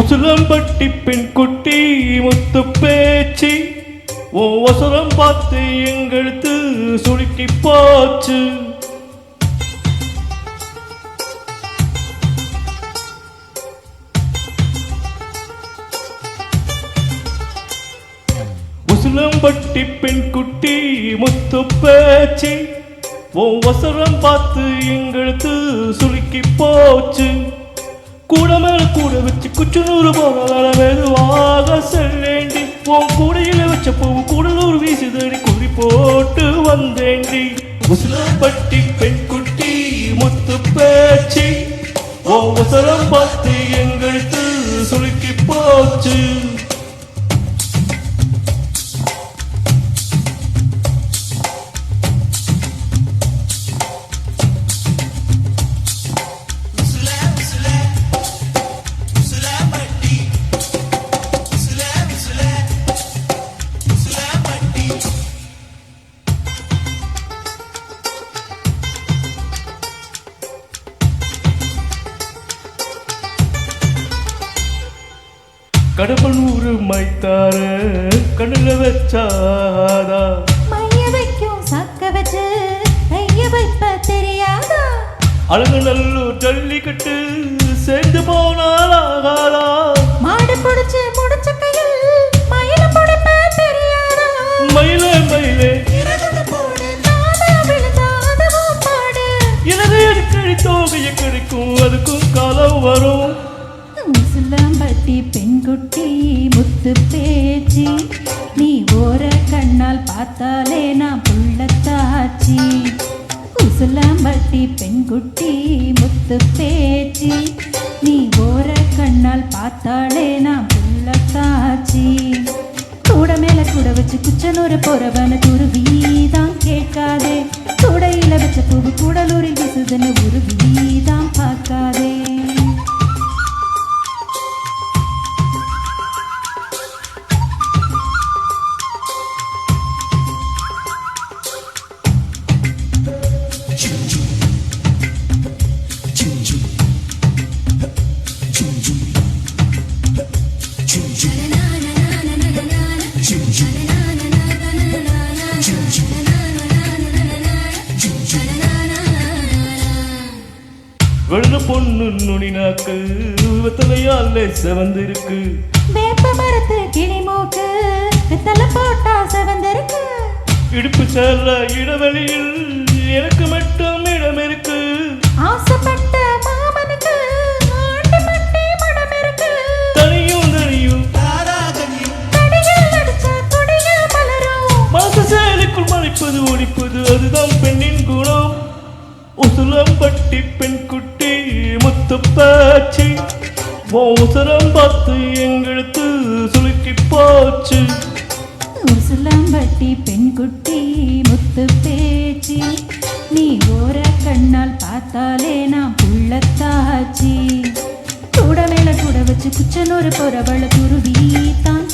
உசிலம்பட்டி பெண் குட்டி முத்து பேச்சு ஒசரம் பார்த்து எங்கெடுத்து சுளுக்கி போச்சு. உசிலம்பட்டி பெண் குட்டி முத்து பேச்சு ஒசரம் பார்த்து எங்கெடுத்து சுளுக்கி போச்சு. கூட மேல கூட வச்சு குச்சனூறு போனால மெதுவாக செல்லேண்டி உன் கூடையில வச்ச பூவு கூடலூர் வீசுதடி குறி போட்டு வந்தேண்டி. உசிலம்பட்டி பெண் குட்டி முத்து பேச்சு ஒசரம் பார்த்து எங்களுக்கு சுளுக்கி போச்சு. கடம்பனூர் மைத்தார கண்ணுல வச்சாதா மைய வைக்கும் சக்க வச்சு கைய வைப்ப தெரியாதா. அலங்கநல்லூர் ஜல்லிக்கட்டு சேர்ந்து போனாலாகாதா. மாடு புடிச்சு முடிச்ச கையில் மயில புடிப்ப தெரியாதா. மயிலே மயிலே இலகை அடிக்கடி தோகைய கிடைக்கும் அதுக்கும் காலம் வரும். உசிலம்பட்டி பெண்குட்டி முத்து பேச்சு நீ ஓர கண்ணால் பார்த்தாலே நான் புள்ளத்தாச்சி. உசிலம்பட்டி பெண்குட்டி முத்து பேச்சு நீ ஓர கண்ணால் பார்த்தாலே நான் புள்ளத்தாச்சி. கூட மேல கூட வச்சு குச்சனூர் போறவன துருவிதான் கேட்காதே. கூடையில வச்ச பூவு கூடலூரில் விசுதுன்னு உருவிதான் பார்க்காதே. வெள்ள பொண்ணு நுனினாக்கு வெத்தலையால செவந்திருக்கு. வேப்ப மரத்து கிளிமூக்கு வெத்தலை போட்டா செவந்திருக்கு. இடுப்பு சேல இடைவெளியில் எனக்கு மட்டும் இடம் இருக்கு. ஆசைப்பட்ட மாமனுக்கு ஆண்டு மட்டி மடம் இருக்கு. தனியும் தனியும் தடியில் அடிச்ச கொடியில் மலரும். மனசு சேலைக்குள் மறைப்பது ஒடிப்பது அதுதான் பெண்ணின் குணம். உசிலம்பட்டி பெண் குட்டி முத்து பேச்சு உசரம் பார்த்து எங்களுக்கு சுளுக்கி போச்சு. உசிலம்பட்டி பெண்குட்டி முத்து பேச்சு நீ ஓர கண்ணால் பார்த்தாலே நான் புள்ளத்தாச்சி. கூட மேல கூட வச்சு குச்சனூர் போறவள துருவி தான்